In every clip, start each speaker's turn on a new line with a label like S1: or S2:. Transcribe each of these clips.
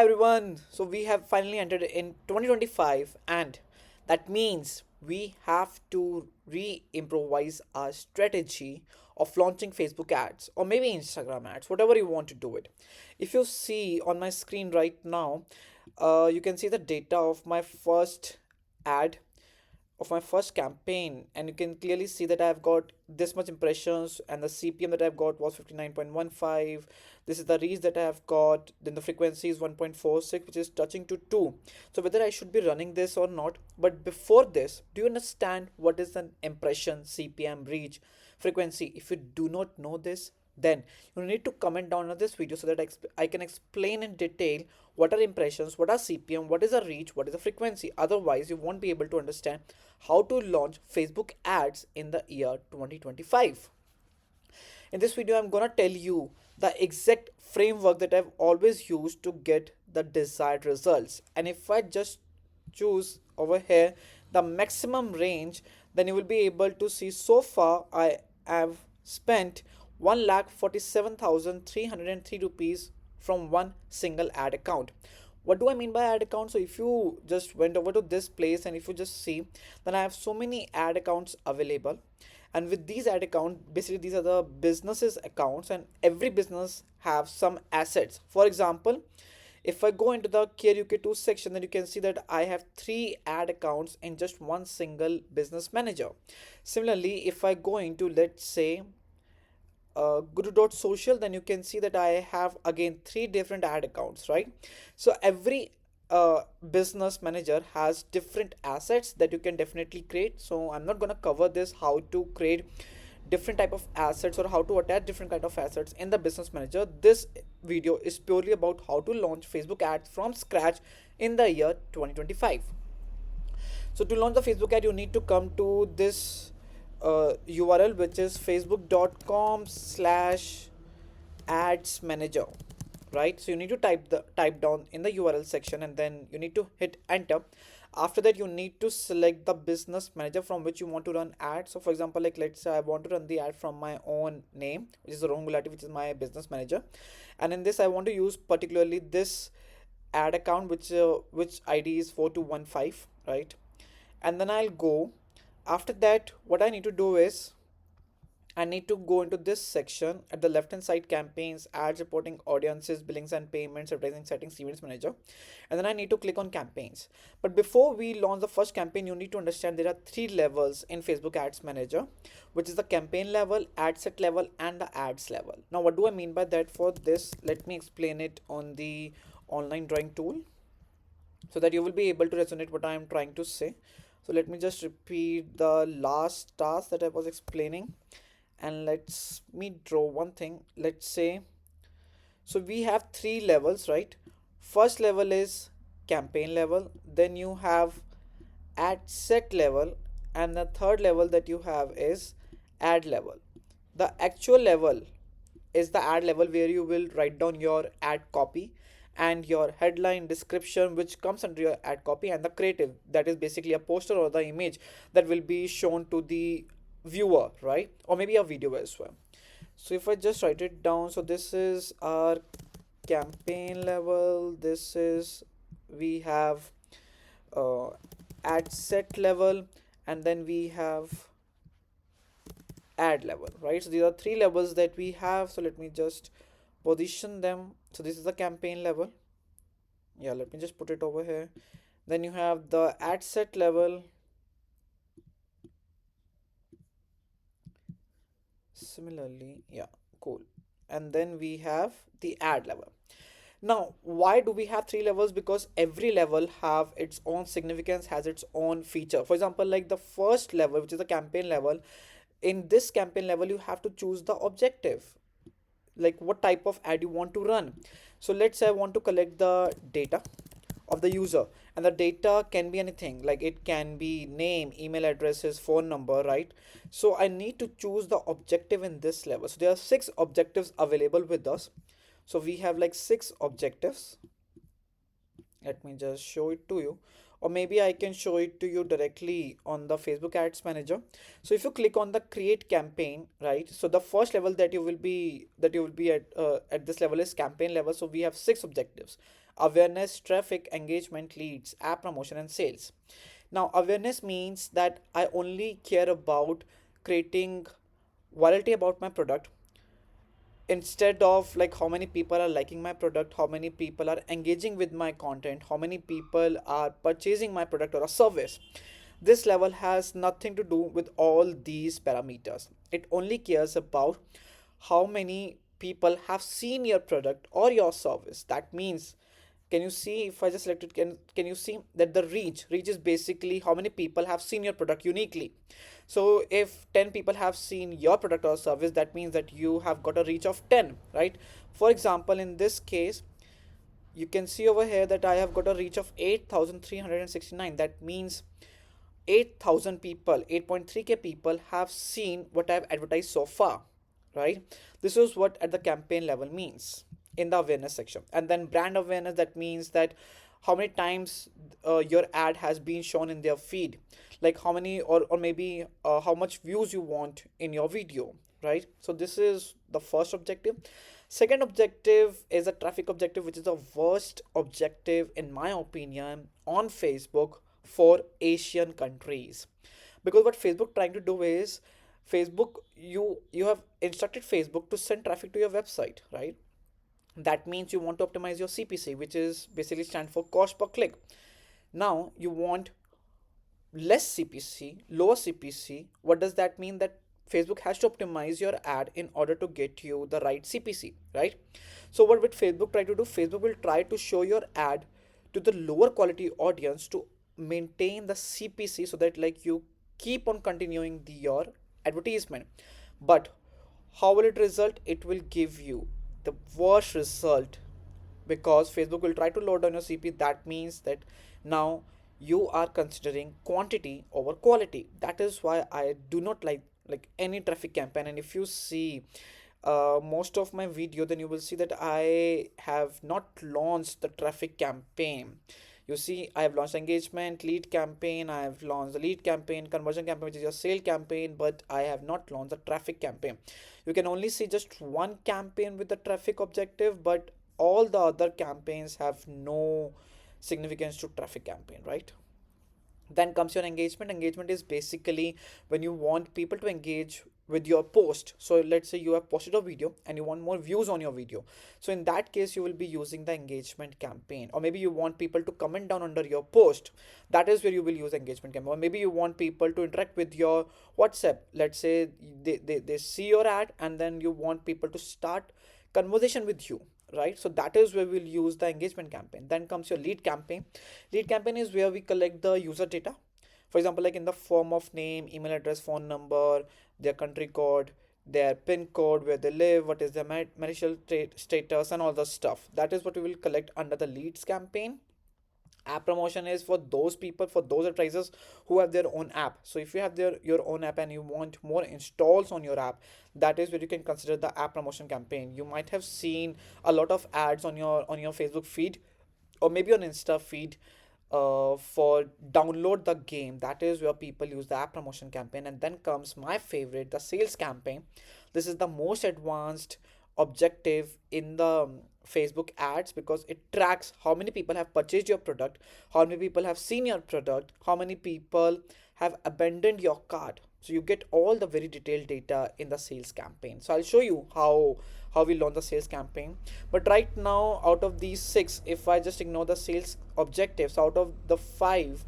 S1: Everyone, so we have finally entered in 2025, and that means we have to re-improvise our strategy of launching Facebook ads or maybe Instagram ads, whatever you want to do it. If you see on my screen right now, you can see the data ad of my first campaign, and you can clearly see that I've got this much impressions, and the CPM that I've got was 59.15. This is the reach that I have got. Then the frequency is 1.46, which is touching to 2. So whether I should be running this or not. But before this, do you understand what is an impression, CPM, reach, frequency? If you do not know this, then you need to comment down on this video so that I can explain in detail what are impressions, what are CPM, what is a reach, what is a frequency. Otherwise, you won't be able to understand how to launch Facebook ads in the year 2025. In this video, I'm gonna tell you the exact framework that I've always used to get the desired results. And if I just choose over here the maximum range, then you will be able to see so far I have spent 1,47,303 rupees from one single ad account. What do I mean by ad account? So if you just went over to this place and if you just see, then I have so many ad accounts available. And with these ad accounts, basically these are the businesses accounts, and every business have some assets. For example, if I go into the Care UK2 section, then you can see that I have three ad accounts in just one single business manager. Similarly, if I go into, let's say, Guru.social, then you can see that I have again three different ad accounts, right? So every business manager has different assets that you can definitely create. So I'm not going to cover this how to create different type of assets or how to attach different kind of assets in the business manager. This video is purely about how to launch Facebook ads from scratch in the year 2025. So to launch the Facebook ad, you need to come to this URL, which is facebook.com/ads manager, right? So you need to type down in the URL section, and then you need to hit enter. After that, you need to select the business manager from which you want to run ads. So for example, like let's say I want to run the ad from my own name, which is Rohan Gulati, which is my business manager, and in this I want to use particularly this ad account, which ID is 4215, right? And then I'll go. After that, what I need to do is I need to go into this section at the left hand side: campaigns, ads, reporting, audiences, billings and payments, advertising settings, events manager. And then I need to click on campaigns. But before we launch the first campaign, you need to understand there are three levels in Facebook Ads Manager, which is the campaign level, ad set level, and the ads level. Now, what do I mean by that? For this, let me explain it on the online drawing tool so that you will be able to resonate what I am trying to say. So let me just repeat the last task that I was explaining, and let's me draw one thing. Let's say, so we have three levels, right? First level is campaign level, then you have ad set level, and the third level that you have is ad level. The actual level is the ad level where you will write down your ad copy and your headline description, which comes under your ad copy, and the creative, that is basically a poster or the image that will be shown to the viewer, right? Or maybe a video as well. So if I just write it down, so this is our campaign level, this is, we have uh, ad set level, and then we have ad level, right? So these are three levels that we have. So let me just position them. So this is the campaign level. Yeah, let me just put it over here. Then you have the ad set level. Similarly, yeah, cool. And then we have the ad level. Now, why do we have three levels? Because every level have its own significance, has its own feature. For example, like the first level, which is the campaign level, in this campaign level you have to choose the objective, like what type of ad you want to run. So let's say I want to collect the data of the user, and the data can be anything, like it can be name, email addresses, phone number, right? So I need to choose the objective in this level. So there are six objectives available with us. So we have like six objectives. Let me just show it to you, or maybe I can show it to you directly on the Facebook Ads Manager. So if you click on the create campaign, right, so the first level that you will be at this level is campaign level. So we have six objectives: awareness, traffic, engagement, leads, app promotion, and sales. Now, awareness means that I only care about creating virality about my product instead of like how many people are liking my product, how many people are engaging with my content, how many people are purchasing my product or a service. This level has nothing to do with all these parameters. It only cares about how many people have seen your product or your service. That means, can you see if I just select it, can you see that the reach is basically how many people have seen your product uniquely. So if 10 people have seen your product or service, that means that you have got a reach of 10, right? For example, in this case, you can see over here that I have got a reach of 8,369. That means 8,000 people, 8.3k people have seen what I've advertised so far, right? This is what at the campaign level means in the awareness section. And then brand awareness, that means that how many times your ad has been shown in their feed, like how many, or maybe how much views you want in your video, right? So this is the first objective. Second objective is a traffic objective, which is the worst objective in my opinion on Facebook for Asian countries. Because what Facebook trying to do is, Facebook, you have instructed Facebook to send traffic to your website, right? That means you want to optimize your CPC, which is basically stand for cost per click. Now you want less CPC, lower CPC. What does that mean? That Facebook has to optimize your ad in order to get you the right CPC, right? So what will Facebook try to do? Facebook will try to show your ad to the lower quality audience to maintain the CPC, so that like you keep on continuing your advertisement. But how will it result? It will give you the worst result, because Facebook will try to load down your CP. That means that now you are considering quantity over quality. That is why I do not like any traffic campaign. And if you see most of my video, then you will see that I have not launched the traffic campaign. You see, I have launched engagement, lead campaign, I have launched the lead campaign, conversion campaign, which is your sale campaign, but I have not launched the traffic campaign. You can only see just one campaign with the traffic objective, but all the other campaigns have no significance to traffic campaign, right? Then comes your engagement. Engagement is basically when you want people to engage with your post. So let's say you have posted a video and you want more views on your video. So in that case, you will be using the engagement campaign. Or maybe you want people to comment down under your post. That is where you will use engagement campaign. Or maybe you want people to interact with your WhatsApp. Let's say they see your ad and then you want people to start conversation with you, right? So that is where we'll use the engagement campaign. Then comes your lead campaign. Lead campaign is where we collect the user data, for example, like in the form of name, email address, phone number, their country code, their pin code, where they live, what is their marital status, and all the stuff. That is what we will collect under the leads campaign. App promotion is for those people, for those advertisers who have their own app. So if you have your own app and you want more installs on your app, that is where you can consider the app promotion campaign. You might have seen a lot of ads on your Facebook feed, or maybe on Insta feed, for download the game. That is where people use the app promotion campaign. And then comes my favorite, the sales campaign. This is the most advanced objective in the Facebook ads, because it tracks how many people have purchased your product, how many people have seen your product, how many people have abandoned your cart. So you get all the very detailed data in the sales campaign. So I'll show you how we launch the sales campaign. But right now, out of these six, if I just ignore the sales objectives, out of the five,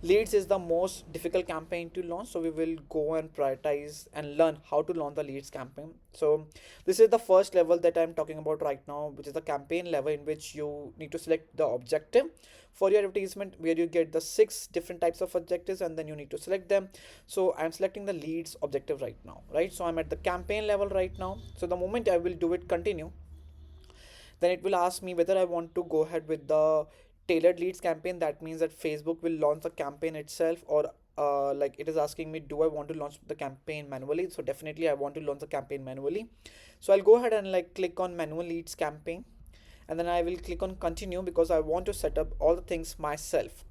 S1: leads is the most difficult campaign to launch. So we will go and prioritize and learn how to launch the leads campaign. So this is the first level that I'm talking about right now, which is the campaign level, in which you need to select the objective for your advertisement, where you get the six different types of objectives and then you need to select them. So I'm selecting the leads objective right now, right? So I'm at the campaign level right now. So the moment I will do it continue, then it will ask me whether I want to go ahead with the tailored leads campaign. That means that Facebook will launch the campaign itself, or like it is asking me, do I want to launch the campaign manually? So definitely I want to launch the campaign manually. So I'll go ahead and like click on manual leads campaign, and then I will click on continue, because I want to set up all the things myself.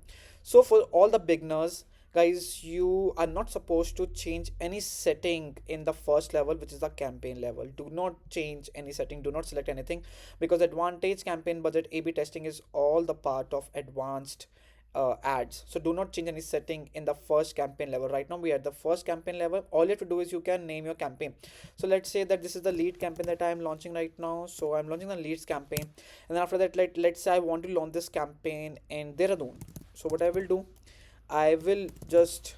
S1: So for all the beginners, guys, you are not supposed to change any setting in the first level, which is the campaign level. Do not change any setting, do not select anything, because advantage, campaign budget, A/B testing is all the part of advanced ads. So do not change any setting in the first campaign level. Right now we are at the first campaign level. All you have to do is you can name your campaign. So let's say that this is the lead campaign that I am launching right now. So I'm launching the leads campaign, and then after that, let's say I want to launch this campaign in Dehradun. So what I will do, I will just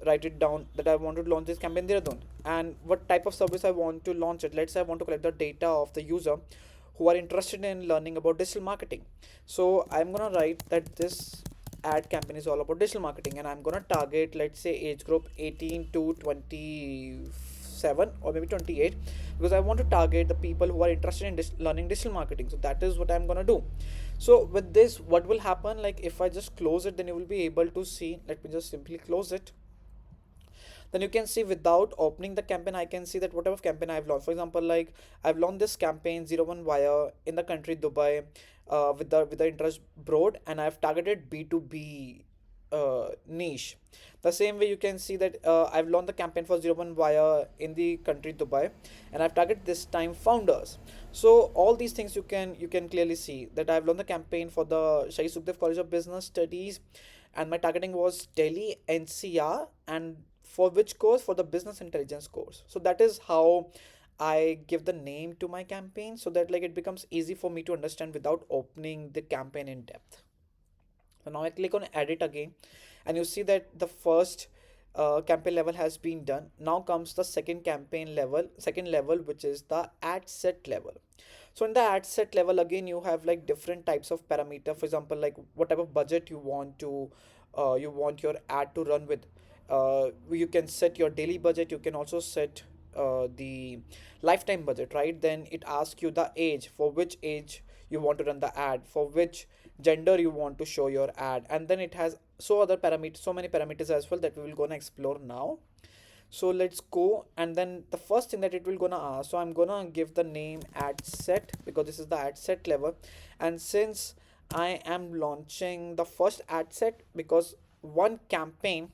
S1: write it down that I want to launch this campaign Dehradun, and what type of service I want to launch it. Let's say I want to collect the data of the user who are interested in learning about digital marketing. So I'm gonna write that this ad campaign is all about digital marketing, and I'm gonna target, let's say, age group 18 to 27 or maybe 28, because I want to target the people who are interested in learning digital marketing. So that is what I'm gonna do. So with this, what will happen, like if I just close it, then you will be able to see. Let me just simply close it. Then you can see, without opening the campaign, I can see that whatever campaign I've launched. For example, like I've launched this campaign 01 Wire in the country Dubai, with the interest broad, and I've targeted B2B niche. The same way you can see that I've launched the campaign for 01 Wire in the country Dubai, and I've targeted this time founders. So all these things you can clearly see that I've launched the campaign for the Shahi Sukhdev College of Business Studies, and my targeting was Delhi NCR, and for which course? For the business intelligence course. So that is how I give the name to my campaign, so that like it becomes easy for me to understand without opening the campaign in depth. So now I click on edit again, and you see that the first campaign level has been done. Now comes the second level, which is the ad set level. So in the ad set level, again, you have like different types of parameter. For example, like what type of budget you want your ad to run with. You can set your daily budget. You can also set the lifetime budget, right? Then it asks you the age, for which age you want to run the ad, for which gender you want to show your ad, and then it has so many parameters as well that we will gonna explore now. So let's go, and then the first thing that it will gonna ask, so I'm gonna give the name ad set, because this is the ad set level. And since I am launching the first ad set, because one campaign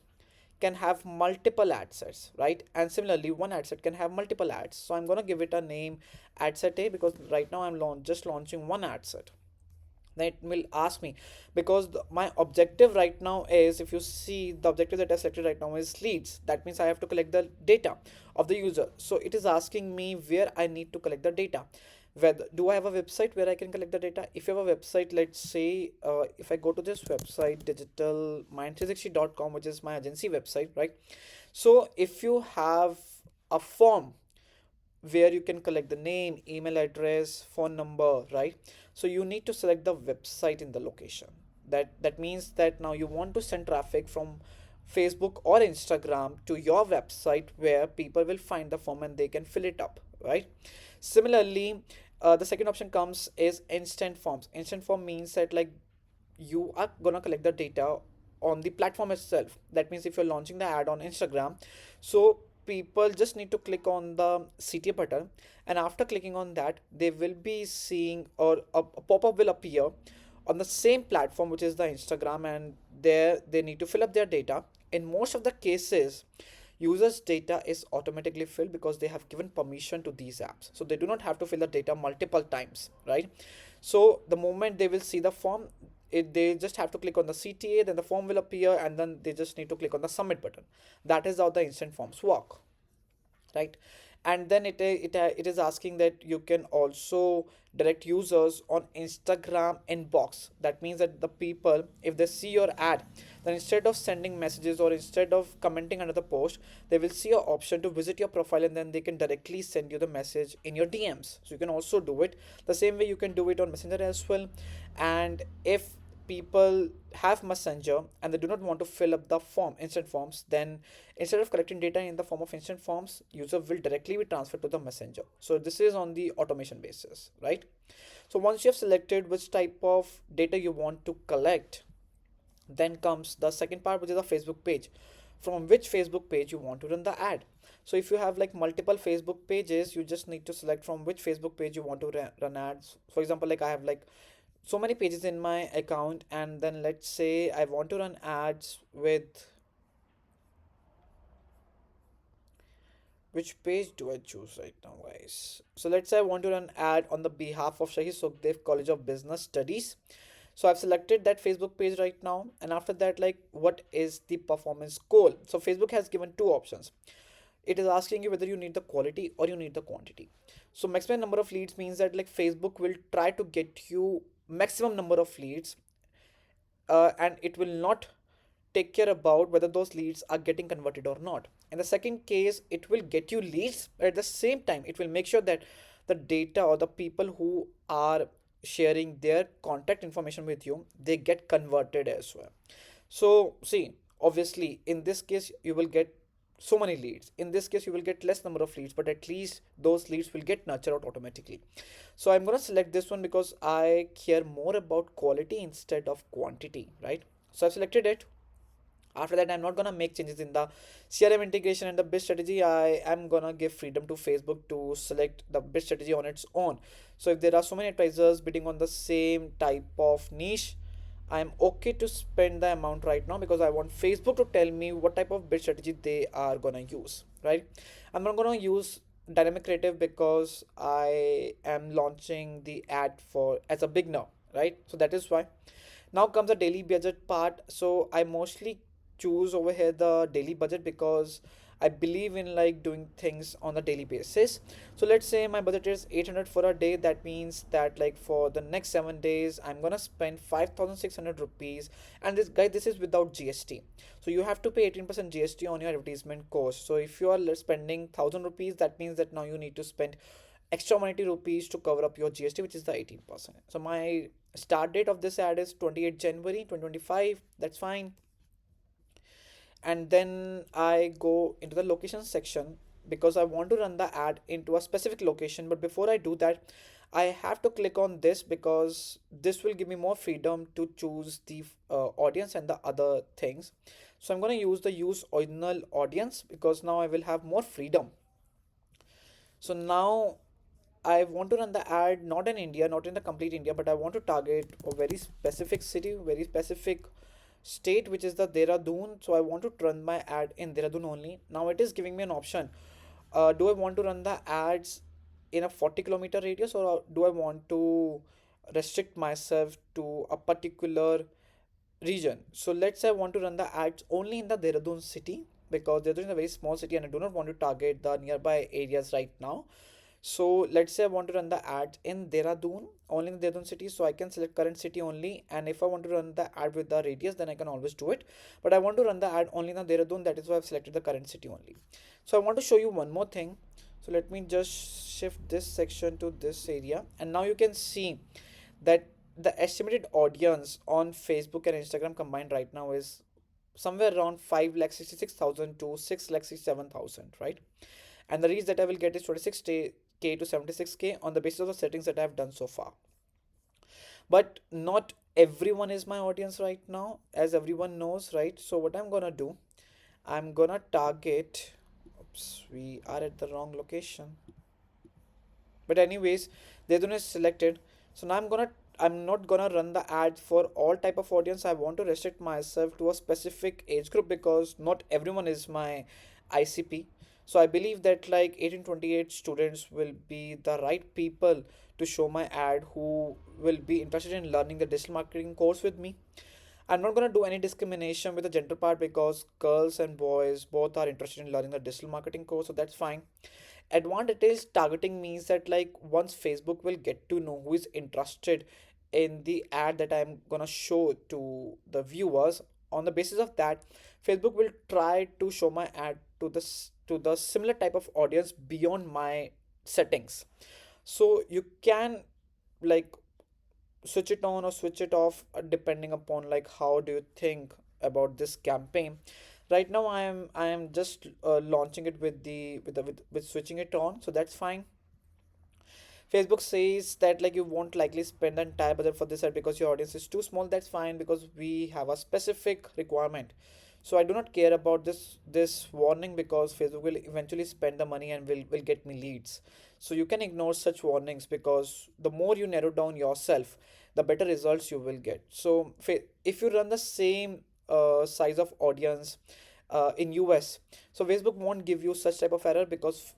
S1: can have multiple ad sets, right? And similarly, one ad set can have multiple ads. So I'm gonna give it a name ad set A, because right now I'm just launching one ad set. Then it will ask me, because my objective right now is, if you see, the objective that I selected right now is leads. That means I have to collect the data of the user. So it is asking me where I need to collect the data. Whether do I have a website where I can collect the data? If you have a website, let's say if I go to this website, digitalmind360.com, which is my agency website, right? So if you have a form where you can collect the name, email address, phone number, right? So you need to select the website in the location. That means that now you want to send traffic from Facebook or Instagram to your website, where people will find the form and they can fill it up, right? Similarly, the second option comes is instant forms. Instant form means that like you are gonna collect the data on the platform itself. That means if you're launching the ad on Instagram, so people just need to click on the CTA button, and after clicking on that, they will be seeing, or a pop-up will appear on the same platform, which is the Instagram, and there they need to fill up their data. In most of the cases, users data is automatically filled because they have given permission to these apps, so they do not have to fill the data multiple times, right? So the moment they will see the form, they just have to click on the CTA, then the form will appear, and then they just need to click on the submit button. That is how the instant forms work, right? And then it is asking that you can also direct users on Instagram inbox. That means that the people, if they see your ad, then instead of sending messages or instead of commenting under the post, they will see your option to visit your profile, and then they can directly send you the message in your DMs. So you can also do it the same way you can do it on Messenger as well. And if people have Messenger and they do not want to fill up the form, instant forms, then instead of collecting data in the form of instant forms, user will directly be transferred to the Messenger. So this is on the automation basis, right? So once you have selected which type of data you want to collect, then comes the second part, which is a Facebook page. From which Facebook page you want to run the ad. So if you have like multiple Facebook pages, you just need to select from which Facebook page you want to run ads. For example, like I have like so many pages in my account, and then let's say I want to run ads with Which page do I choose right now, guys? So let's say I want to run ad on the behalf of Shahi Sukhdev College of Business Studies. So I've selected that Facebook page right now, and after that, like, what is the performance goal? So Facebook has given two options. It is asking you whether you need the quality or you need the quantity. So maximum number of leads means that like Facebook will try to get you maximum number of leads, and it will not take care about whether those leads are getting converted or not. In the second case, it will get you leads, but at the same time it will make sure that the data or the people who are sharing their contact information with you, they get converted as well. So see, obviously in this case you will get so many leads, in this case you will get less number of leads, but at least those leads will get nurtured out automatically. So I'm going to select this one because I care more about quality instead of quantity, right? So I've selected it. After that, I'm not gonna make changes in the CRM integration and the bid strategy. I am gonna give freedom to Facebook to select the bid strategy on its own. So if there are so many advertisers bidding on the same type of niche, I'm okay to spend the amount right now because I want Facebook to tell me what type of bid strategy they are gonna use, right? I'm not gonna use dynamic creative because I am launching the ad for as a beginner, right? So that is why. Now comes the daily budget part. So I mostly choose over here the daily budget because I believe in like doing things on a daily basis. So let's say my budget is 800 for a day. That means that like for the next 7 days, I'm gonna spend 5,600 rupees. And this guy, this is without GST. So you have to pay 18% GST on your advertisement cost. So if you are spending 1,000 rupees, that means that now you need to spend extra 180 rupees to cover up your GST, which is the 18%. So my start date of this ad is 28 January 2025. That's fine. And then I go into the location section because I want to run the ad into a specific location. But before I do that, I have to click on this because this will give me more freedom to choose the audience and the other things. So I'm going to use the use original audience because now I will have more freedom. So now I want to run the ad not in India, not in the complete India, but I want to target a very specific city, very specific state, which is the Dehradun. So I want to run my ad in Dehradun only. Now it is giving me an option. Do I want to run the ads in a 40-kilometer radius, or do I want to restrict myself to a particular region? So let's say I want to run the ads only in the Dehradun city because Dehradun is a very small city and I do not want to target the nearby areas right now. So let's say I want to run the ads in Dehradun, only in Dehradun city. So I can select current city only. And if I want to run the ad with the radius, then I can always do it. But I want to run the ad only in the Dehradun. That is why I've selected the current city only. So I want to show you one more thing. So let me just shift this section to this area. And now you can see that the estimated audience on Facebook and Instagram combined right now is somewhere around 5,66,000 to 6,67,000, right? And the reach that I will get is 26K to 76K on the basis of the settings that I have done so far. But not everyone is my audience right now, as everyone knows, right? So what I'm gonna do, I'm gonna target. Oops, we are at the wrong location. But anyways, Dedun is selected. So now I'm not gonna run the ad for all type of audience. I want to restrict myself to a specific age group because not everyone is my ICP. So I believe that like 18-28 students will be the right people to show my ad who will be interested in learning the digital marketing course with me. I'm not gonna do any discrimination with the gender part because girls and boys both are interested in learning the digital marketing course, so that's fine. Advantage targeting means that like once Facebook will get to know who is interested in the ad that I'm gonna show to the viewers, on the basis of that, Facebook will try to show my ad to the similar type of audience beyond my settings. So you can like switch it on or switch it off depending upon like how do you think about this campaign. Right now I am just launching it with with switching it on, so that's fine. Facebook says that like you won't likely spend the entire budget for this ad because your audience is too small. That's fine because we have a specific requirement. So I do not care about this warning because Facebook will eventually spend the money and will get me leads. So you can ignore such warnings because the more you narrow down yourself, the better results you will get. So if you run the same size of audience in US. So Facebook won't give you such type of error because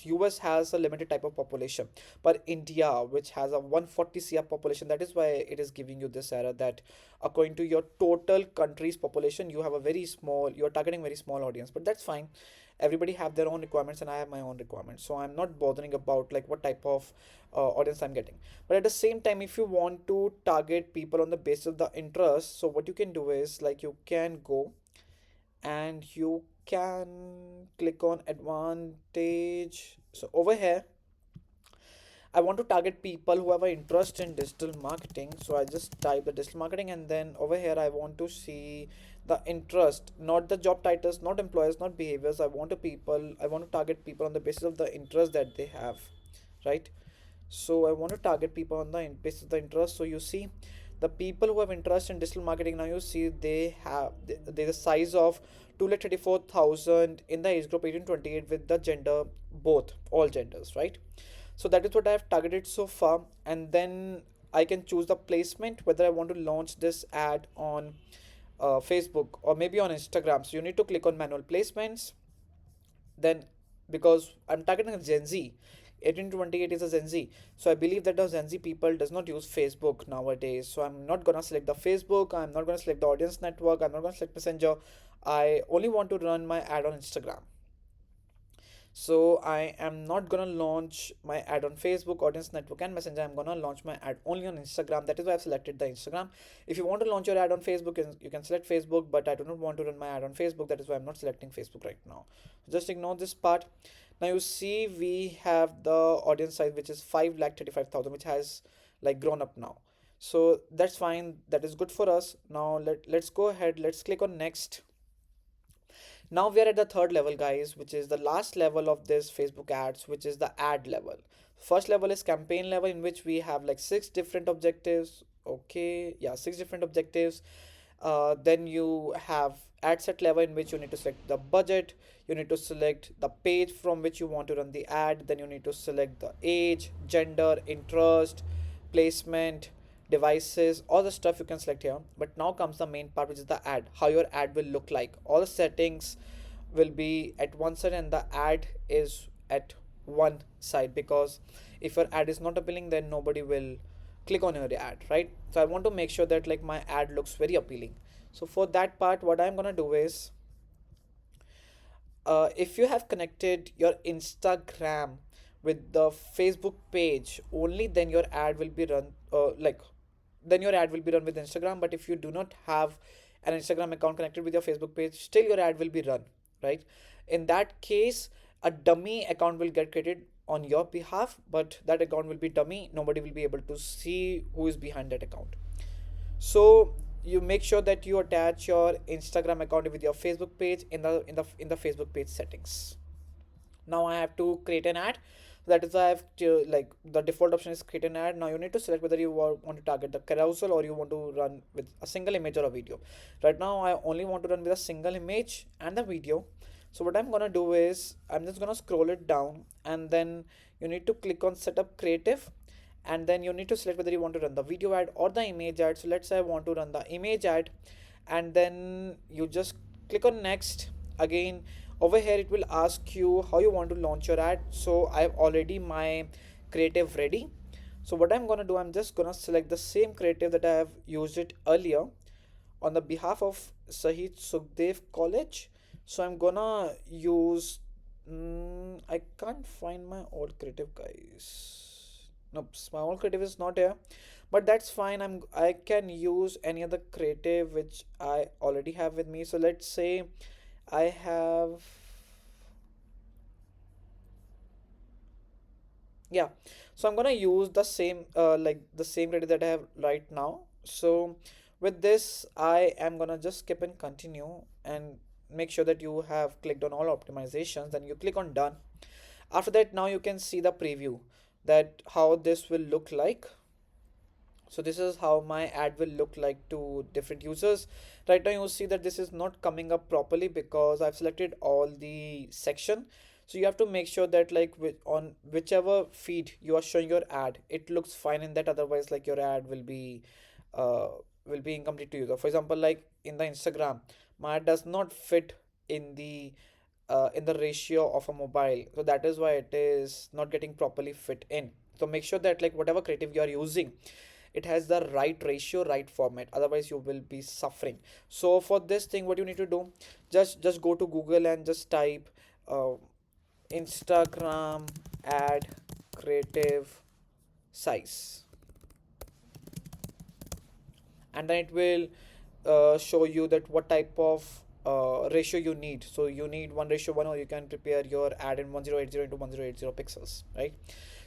S1: US has a limited type of population, but India, which has a 140 CR population, that is why it is giving you this error that according to your total country's population, you have a very small, you are targeting very small audience. But that's fine. Everybody have their own requirements, and I have my own requirements. So I'm not bothering about like what type of audience I'm getting. But at the same time, if you want to target people on the basis of the interest, so what you can do is like you can go and you can click on advantage. So over here I want to target people who have an interest in digital marketing. So I just type the digital marketing, and then over here I want to see the interest, not the job titles, not employers, not behaviors. I want to target people on the basis of the interest that they have, right? So I want to target people on the basis of the interest. So you see the people who have interest in digital marketing, now you see there's a size of 2,34,000 in the age group 18 to 28 with the gender, both all genders, right? So that is what I have targeted so far, and then I can choose the placement whether I want to launch this ad on Facebook or maybe on Instagram. So you need to click on manual placements. Then, because I'm targeting a Gen Z, 18 to 28 is a Gen Z, so I believe that the Gen Z people does not use Facebook nowadays. So I'm not gonna select the Facebook, I'm not gonna select the audience network, I'm not gonna select Messenger. I only want to run my ad on Instagram. So I am not gonna launch my ad on Facebook, Audience Network, and Messenger. I'm gonna launch my ad only on Instagram. That is why I've selected the Instagram. If you want to launch your ad on Facebook, you can select Facebook, but I do not want to run my ad on Facebook. That is why I'm not selecting Facebook right now. Just ignore this part. Now you see we have the audience size, which is 5,35,000, which has like grown up now. So that's fine. That is good for us. Now let's go ahead. Let's click on next. Now we are at the third level, guys, which is the last level of this Facebook ads, which is the ad level. First level is campaign level, in which we have like six different objectives. Okay, yeah, six different objectives. Then you have ad set level, in which you need to select the budget, you need to select the page from which you want to run the ad, then you need to select the age, gender, interest, placement, devices, all the stuff you can select here. But now comes the main part, which is the ad, how your ad will look like. All the settings will be at one side and the ad is at one side, because if your ad is not appealing, then nobody will click on your ad, right? So I want to make sure that like my ad looks very appealing. So for that part, what I'm gonna do is, if you have connected your Instagram with the Facebook page, only then your ad will be run. Then your ad will be run with Instagram. But if you do not have an Instagram account connected with your Facebook page, still your ad will be run, right? In that case, a dummy account will get created on your behalf, but that account will be dummy. Nobody will be able to see who is behind that account. So you make sure that you attach your Instagram account with your Facebook page in the Facebook page settings. Now I have to create an ad. That is why I have to, like, the default option is create an ad. Now you need to select whether you want to target the carousel or you want to run with a single image or a video. Right now I only want to run with a single image and the video. So what I'm gonna do is I'm just gonna scroll it down, and then you need to click on setup creative, and then you need to select whether you want to run the video ad or the image ad. So let's say I want to run the image ad, and then you just click on next. Again, over here it will ask you how you want to launch your ad. So I have already my creative ready. So what I'm gonna do, I'm just gonna select the same creative that I have used it earlier on the behalf of Sahid Sukhdev College. So I'm gonna use, I can't find my old creative, guys. Nope, my old creative is not here, but that's fine. I can use any other creative which I already have with me. So let's say I have, yeah, so I'm gonna use the same like the same creative that I have right now. So with this I am gonna just skip and continue, and make sure that you have clicked on all optimizations, then you click on done. After that, now you can see the preview, that how this will look like. So this is how my ad will look like to different users. Right now you see that this is not coming up properly because I've selected all the section. So you have to make sure that like on whichever feed you are showing your ad, it looks fine in that. Otherwise, like your ad uh will be incomplete to user. For example, like in the Instagram, my ad does not fit in the ratio of a mobile, so that is why it is not getting properly fit in. So make sure that like whatever creative you are using, it has the right ratio, right format, otherwise you will be suffering. So for this thing, what you need to do, just go to Google and just type uh, Instagram ad creative size, and then it will show you that what type of ratio you need. So you need 1:1, or you can prepare your ad in 1080 into 1080 pixels, right?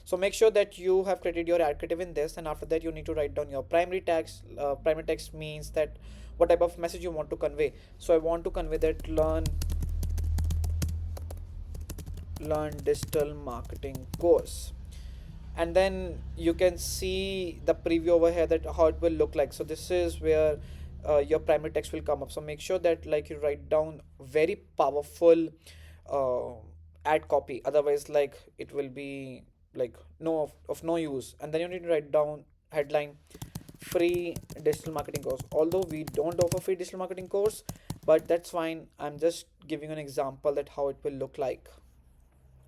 S1: So make sure that you have created your ad creative in this, and after that you need to write down your primary text. Primary text means that what type of message you want to convey. So I want to convey that learn digital marketing course, and then you can see the preview over here that how it will look like. So this is where your primary text will come up. So make sure that like you write down very powerful uh, ad copy, otherwise like it will be like of no use. And then you need to write down headline: free digital marketing course. Although we don't offer free digital marketing course, but that's fine, I'm just giving an example that how it will look like,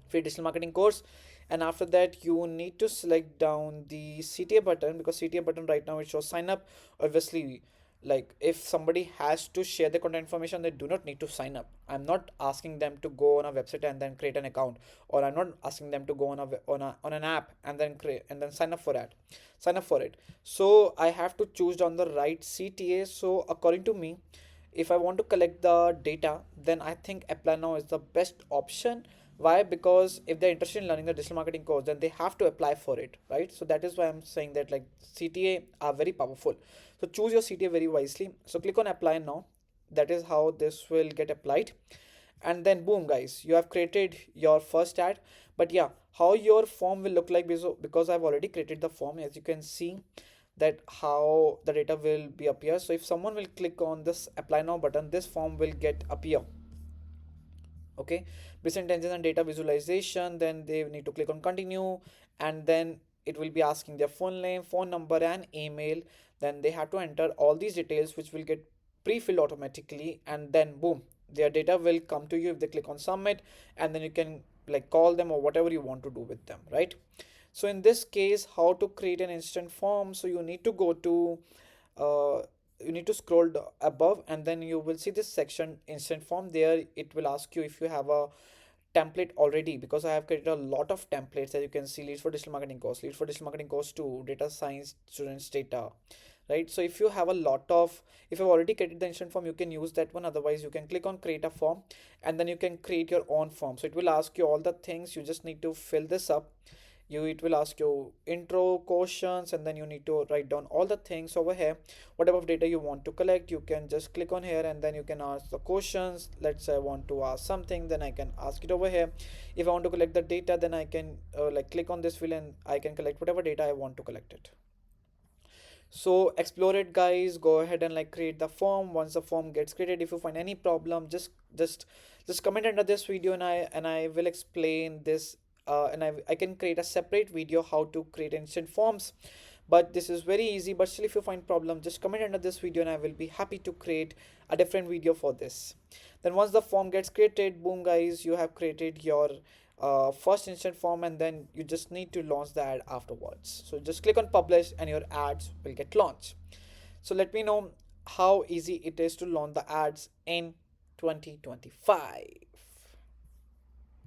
S1: free digital marketing course. And after that you need to select down the CTA button, because CTA button right now it shows sign up. Obviously, like if somebody has to share the contact information, they do not need to sign up. I'm not asking them to go on a website and then create an account, or I'm not asking them to go on an app and then create and then sign up for it. So I have to choose down the right CTA. So according to me, if I want to collect the data, then I think apply now is the best option. Why? Because if they're interested in learning the digital marketing course, then they have to apply for it, right? So that is why I'm saying that like CTA are very powerful. So choose your CTA very wisely. So click on apply now. That is how this will get applied. And then boom guys, you have created your first ad. But yeah, how your form will look like, because I've already created the form, as you can see that how the data will be appear. So if someone will click on this apply now button, this form will get appear. Okay, business intelligence and data visualization, then they need to click on continue, and then it will be asking their full name, phone number and email. Then they have to enter all these details, which will get pre-filled automatically, and then boom, their data will come to you if they click on submit. And then you can like call them or whatever you want to do with them, right? So in this case, how to create an instant form? So uh, you need to scroll above, and then you will see this section instant form. There it will ask you if you have a template already, because I have created a lot of templates. As you can see, leads for digital marketing course, leads for digital marketing course 2, data science students data, right? So if you have a lot of, if you've already created the instant form, you can use that one. Otherwise you can click on create a form, and then you can create your own form. So it will ask you all the things, you just need to fill this up. It will ask you intro questions, and then you need to write down all the things over here. What type of data you want to collect, you can just click on here, and then you can ask the questions. Let's say I want to ask something, then I can ask it over here. If I want to collect the data, then I can like click on this field, and I can collect whatever data I want to collect it. So explore it guys, go ahead and like create the form. Once the form gets created, if you find any problem, just comment under this video, and I will explain this. I can create a separate video how to create instant forms. But this is very easy. But still, if you find problem, just comment under this video, and I will be happy to create a different video for this. Then once the form gets created, boom guys, you have created your first instant form, and then you just need to launch the ad afterwards. So just click on publish, and your ads will get launched. So let me know how easy it is to launch the ads in 2025.